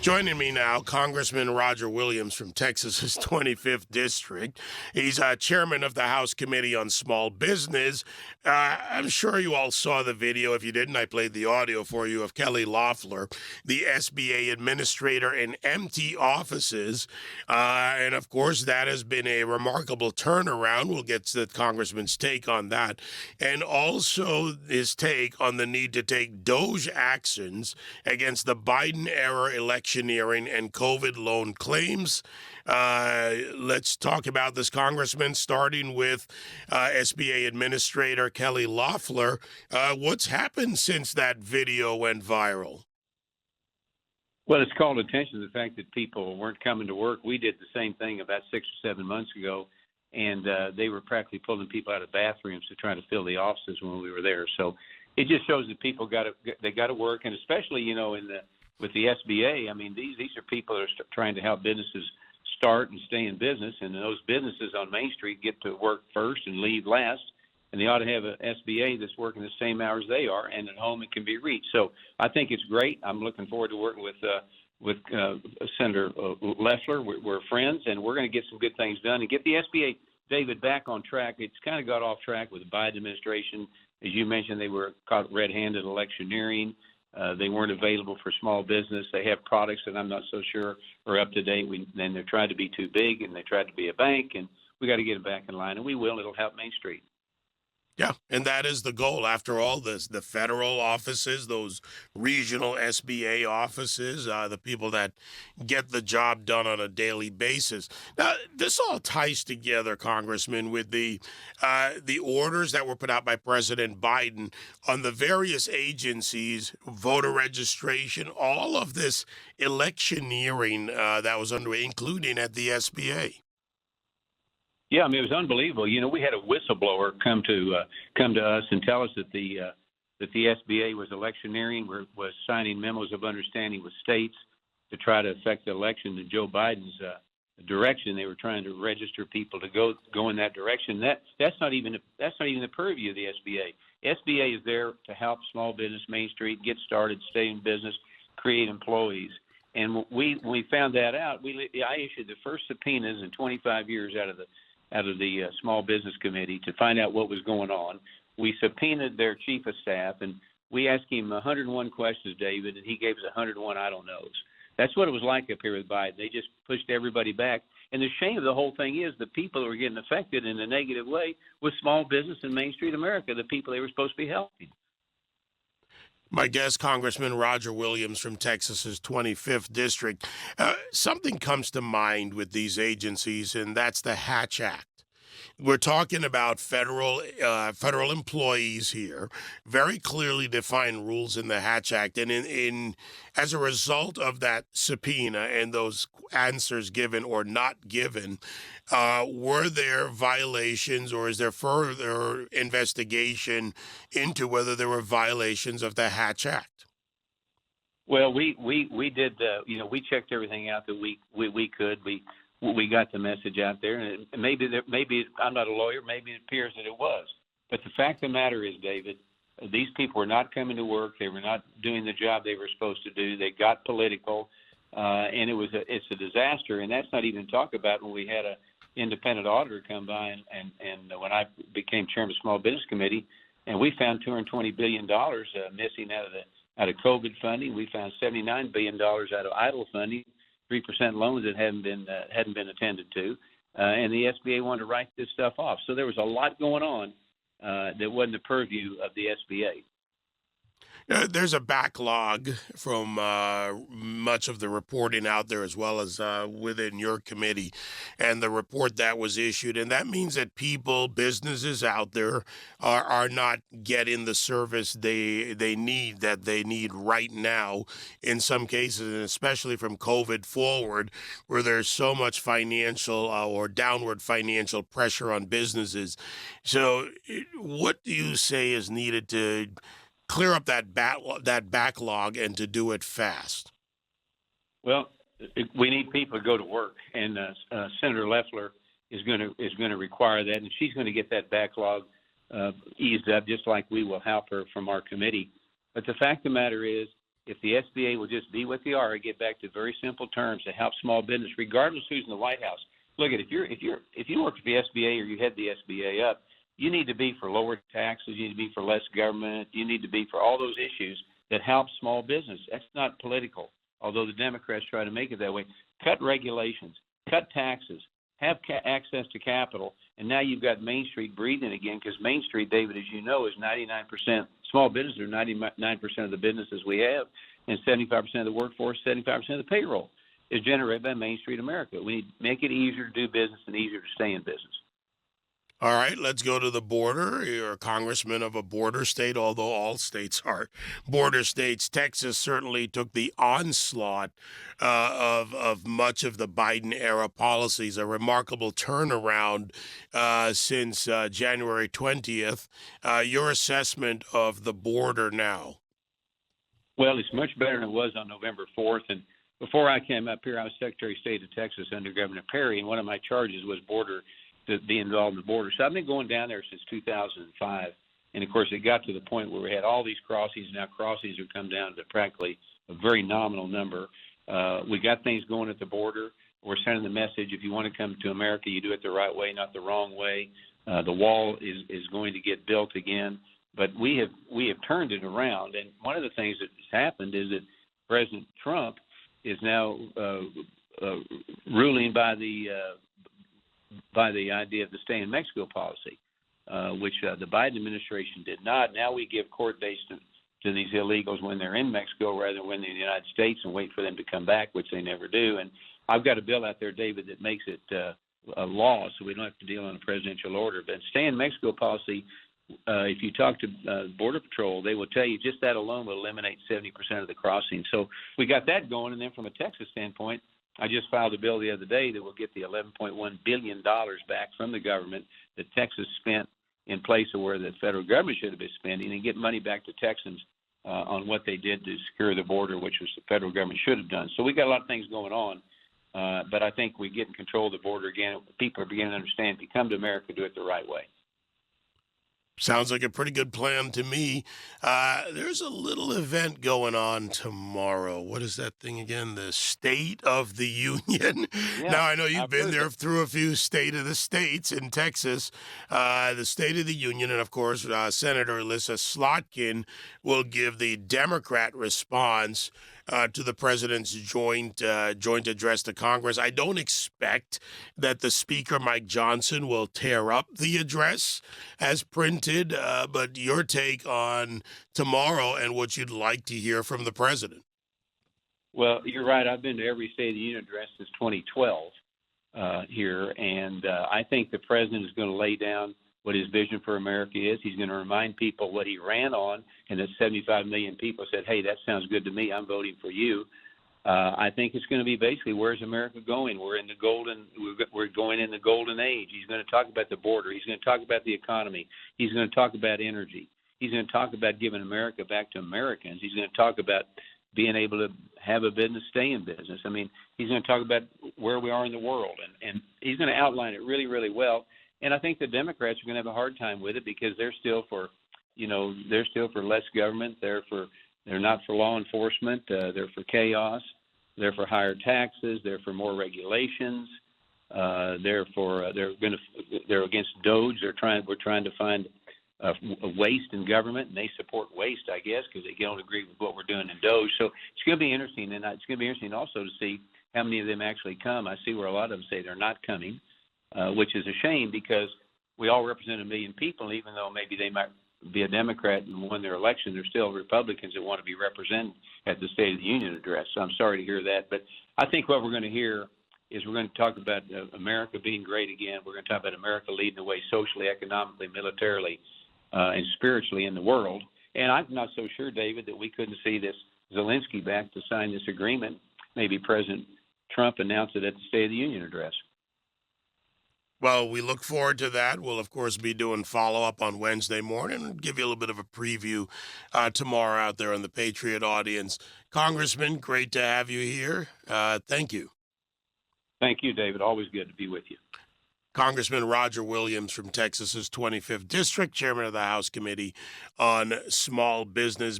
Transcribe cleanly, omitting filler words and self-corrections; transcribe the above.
Joining me now, Congressman Roger Williams from Texas's 25th District. He's chairman of the House Committee on Small Business. I'm sure you all saw the video. If you didn't, I played the audio for you of Kelly Loeffler, the SBA administrator, in empty offices. And of course, that has been a remarkable turnaround. We'll get to the congressman's take on that. And also his take on the need to take DOGE actions against the Biden-era electioneering and COVID loan claims. Let's talk about this, Congressman, starting with SBA Administrator Kelly Loeffler. What's happened since that video went viral? Well, it's called attention to the fact that people weren't coming to work. We did the same thing about 6 or 7 months ago, and they were practically pulling people out of bathrooms to try to fill the offices when we were there. So it just shows that people got to work, and especially, with the SBA, I mean, these are people that are trying to help businesses start and stay in business, and those businesses on Main Street get to work first and leave last, and they ought to have an SBA that's working the same hours they are and at home and can be reached. So I think it's great. I'm looking forward to working with Senator Loeffler. We're friends, and we're going to get some good things done and get the SBA, David, back on track. It's kind of got off track with the Biden administration. As you mentioned, they were caught red-handed electioneering. They weren't available for small business. They have products that I'm not so sure are up to date. Then they tried to be too big, and they tried to be a bank, and we got to get them back in line, and we will. It'll help Main Street. Yeah, and that is the goal. After all this, the federal offices, those regional SBA offices, the people that get the job done on a daily basis. Now, this all ties together, Congressman, with the orders that were put out by President Biden on the various agencies, voter registration, all of this electioneering that was underway, including at the SBA. Yeah, I mean, it was unbelievable. We had a whistleblower come to us and tell us that the SBA was electioneering, was signing memos of understanding with states to try to affect the election in Joe Biden's direction. They were trying to register people to go in that direction. That's not even the purview of the SBA. SBA is there to help small business, Main Street, get started, stay in business, create employees. And when we found that out, I issued the first subpoenas in 25 years out of the Small Business Committee to find out what was going on. We subpoenaed their chief of staff, and we asked him 101 questions, David, and he gave us 101 I don't knows. That's what it was like up here with Biden. They just pushed everybody back. And the shame of the whole thing is the people who were getting affected in a negative way was small business in Main Street America, the people they were supposed to be helping. My guest, Congressman Roger Williams from Texas's 25th District. Something comes to mind with these agencies, and that's the Hatch Act. We're talking about federal employees here, very clearly defined rules in the Hatch Act. And as a result of that subpoena and those answers given or not given, were there violations, or is there further investigation into whether there were violations of the Hatch Act? Well, we did, we checked everything out that we could. We got the message out there, and maybe I'm not a lawyer. Maybe it appears that it was. But the fact of the matter is, David, these people were not coming to work. They were not doing the job they were supposed to do. They got political, and it's a disaster. And that's not even talk about when we had an independent auditor come by, and when I became chairman of the Small Business Committee, and we found $220 billion missing out of COVID funding. We found $79 billion out of idle funding. 3% loans that hadn't been attended to, and the SBA wanted to write this stuff off. So there was a lot going on that wasn't the purview of the SBA. There's a backlog from much of the reporting out there, as well as within your committee and the report that was issued. And that means that people, businesses out there are not getting the service they need right now in some cases, and especially from COVID forward, where there's so much financial or downward financial pressure on businesses. So what do you say is needed to clear up that backlog and to do it fast? Well, we need people to go to work, and Senator Loeffler is going to require that, and she's going to get that backlog eased up, just like we will help her from our committee. But the fact of the matter is if the SBA will just be what they are and get back to very simple terms to help small business, regardless who's in the White House. Look, if you work for the SBA or you head the SBA up, you need to be for lower taxes. You need to be for less government. You need to be for all those issues that help small business. That's not political, although the Democrats try to make it that way. Cut regulations, cut taxes, have access to capital, and now you've got Main Street breathing again, because Main Street, David, as you know, is 99%. Small businesses are 99% of the businesses we have, and 75% of the workforce, 75% of the payroll is generated by Main Street America. We need to make it easier to do business and easier to stay in business. All right, let's go to the border. You're a congressman of a border state, although all states are border states. Texas certainly took the onslaught of much of the Biden-era policies, a remarkable turnaround since January 20th. Your assessment of the border now? Well, it's much better than it was on November 4th. And before I came up here, I was Secretary of State of Texas under Governor Perry, and one of my charges was to be involved in the border. So I've been going down there since 2005. And, of course, it got to the point where we had all these crossings. Now crossings have come down to practically a very nominal number. We got things going at the border. We're sending the message, if you want to come to America, you do it the right way, not the wrong way. The wall is going to get built again. But we have turned it around. And one of the things that's happened is that President Trump is now ruling by the idea of the stay in Mexico policy, which the Biden administration did not. Now we give court dates to these illegals when they're in Mexico rather than when they're in the United States and wait for them to come back, which they never do. And I've got a bill out there, David, that makes it a law, so we don't have to deal on a presidential order. But stay in Mexico policy, if you talk to Border Patrol, they will tell you just that alone will eliminate 70% of the crossings. So we got that going. And then from a Texas standpoint, I just filed a bill the other day that will get the $11.1 billion back from the government that Texas spent in place of where the federal government should have been spending, and get money back to Texans on what they did to secure the border, which was the federal government should have done. So we got a lot of things going on, but I think we get in control of the border again. People are beginning to understand, if you come to America, do it the right way. Sounds like a pretty good plan to me. There's a little event going on tomorrow. What is that thing again? The State of the Union. Yeah, Now, I know you've I've been heard there that. through a few State of the States in Texas. The State of the Union, and of course, Senator Alyssa Slotkin will give the Democrat response to the president's joint address to Congress. I don't expect that the Speaker, Mike Johnson, will tear up the address as printed, but your take on tomorrow and what you'd like to hear from the president. Well, you're right. I've been to every State of the Union address since 2012 here, and I think the president is going to lay down what his vision for America is. He's going to remind people what he ran on, and that 75 million people said, hey, that sounds good to me. I'm voting for you. I think it's going to be basically, where's America going? We're going in the golden age. He's going to talk about the border. He's going to talk about the economy. He's going to talk about energy. He's going to talk about giving America back to Americans. He's going to talk about being able to have a business, stay in business. I mean, he's going to talk about where we are in the world, and he's going to outline it really, really well. And I think the Democrats are going to have a hard time with it, because they're still for less government. They're not for law enforcement. They're for chaos. They're for higher taxes. They're for more regulations. They're against DOGE. We're trying to find a waste in government, and they support waste, I guess, because they don't agree with what we're doing in DOGE. So it's going to be interesting, and it's going to be interesting also to see how many of them actually come. I see where a lot of them say they're not coming. Which is a shame, because we all represent 1 million people. Even though maybe they might be a Democrat and won their election, they're still Republicans that want to be represented at the State of the Union address. So I'm sorry to hear that. But I think what we're going to hear is we're going to talk about America being great again. We're going to talk about America leading the way socially, economically, militarily, and spiritually in the world. And I'm not so sure, David, that we couldn't see this Zelensky back to sign this agreement. Maybe President Trump announced it at the State of the Union address. Well, we look forward to that. We'll, of course, be doing follow-up on Wednesday morning and give you a little bit of a preview tomorrow out there on the Patriot audience. Congressman, great to have you here. Thank you. Thank you, David. Always good to be with you. Congressman Roger Williams from Texas's 25th District, chairman of the House Committee on Small Business.